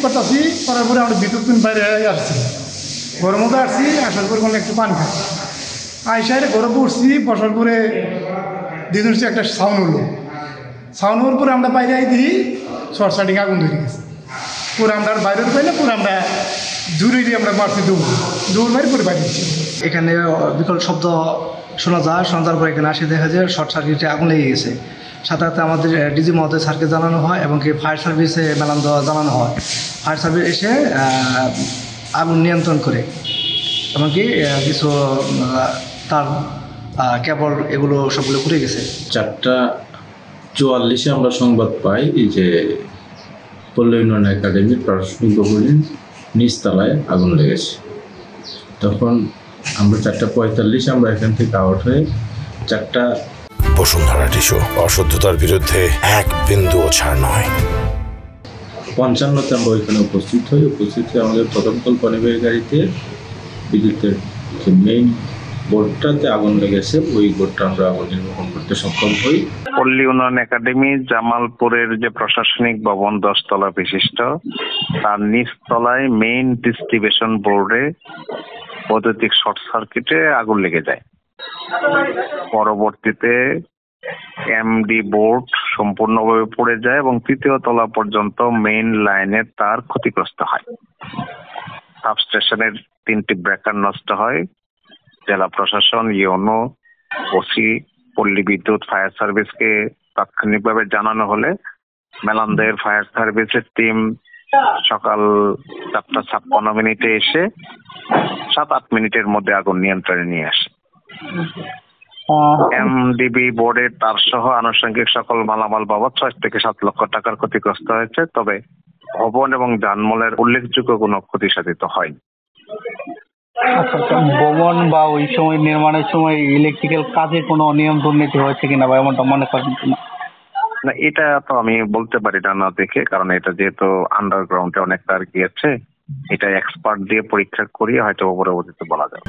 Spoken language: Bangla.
করতেছি, করার পরে আমরা বিদ্যুৎ বাইরে আসছি, ঘরের মধ্যে আসছি, আসার পরে কোনো একটু পানি খাই, আইসাইরে ঘরে বসছি, বসার পরে দিন একটা সাউন্ড হলো, সাউন্ড হওয়ার পরে আমরা বাইরে দিই শর্ট সার্কিটিং আগুন ধরে গেছে। পুরো আমরা বাইরে পাইলে পুরো আমরা জুড়ে দিয়ে আমরা মারছি, দৌড় মারি পরে বাইরে দিচ্ছি। এখানে বিকল শব্দ শোনা যাওয়ার পর এখানে আসে দেখা যায় শর্ট সার্কিটে আগুন লেগে গেছে। সাথে সাথে আমাদের ডিজি মহোদয় স্যারকে জানানো হয় এবং কি ফায়ার সার্ভিসে মেলান দেওয়া জানানো হয়। ফায়ার সার্ভিস এসে আগুন নিয়ন্ত্রণ করে, এমনকি কিছু তার কেবল এগুলো সবগুলো পুড়ে গেছে। 4:44 আমরা সংবাদ পাই যে পল্লী উন্নয়ন একাডেমির প্রশাসনিক ভবনের নিচতলায় আগুন লেগেছে। তখন আমরা 4:45 আমরা এখান থেকে আউট হয়ে 4টা বসুন্ধরা টিস্যু অশুদ্ধতার বিরুদ্ধে এক বিন্দুও ছাড় নয়। 55 আমরা ওইখানে উপস্থিত হয়ে আমাদের তদন্তকল্পনা গাড়িতে বিদ্যুতের যে মেইন বোর্ডটাতে আগুন লেগেছে, ওই বোর্ডটা আমরা আগুন নির্বাপন করতে সক্ষম হই। পল্লী উন্নয়ন একাডেমি জামালপুরের যে প্রশাসনিক ভবন 10 তলা বিশিষ্ট, তার নিচতলায় মেইন ডিস্ট্রিবিউশন বোর্ডে বৈদ্যুতিক শর্ট সার্কিটে আগুন লেগে যায়। পরবর্তীতে এমডি বোর্ড সম্পূর্ণভাবে পুড়ে যায় এবং 3য় তলা পর্যন্ত মেইন লাইনের তার ক্ষতিগ্রস্ত হয়। সাবস্টেশনের 3টি ব্রেকার নষ্ট হয়। জেলা প্রশাসন, ইউনো, ওসি, পল্লী বিদ্যুৎ, ফায়ার সার্ভিসকে তাৎক্ষণিকভাবে জানানো হলে মেলান্দের ফায়ার সার্ভিসের টিম সকাল 4:56 এসে 7-8 মিনিটের মধ্যে আগুন নিয়ন্ত্রণে নিয়ে আসে। এমডিবি বোর্ডের তার সহ আনুষঙ্গিক সকল মালামাল বাবদ 6 থেকে 7 লক্ষ টাকার ক্ষতিগ্রস্ত হয়েছে, তবে ভবন এবং যানমালের উল্লেখযোগ্য কোনো ক্ষতি সাধিত হয়নি। আচ্ছা, ভবন বা ওই সময় নির্মাণের সময় ইলেকট্রিক্যাল কাজে কোনো নিয়ম দুর্নীতি হয়েছে কিনা বা এমনটা মনে করেন কিনা? না, এটা তো আমি বলতে পারি না দেখে, কারণ এটা যেহেতু আন্ডারগ্রাউন্ডে অনেক তার গিয়েছে, এটা এক্সপার্ট দিয়ে পরীক্ষা করিয়ে হয়তো পরবর্তীতে বলা যাবে।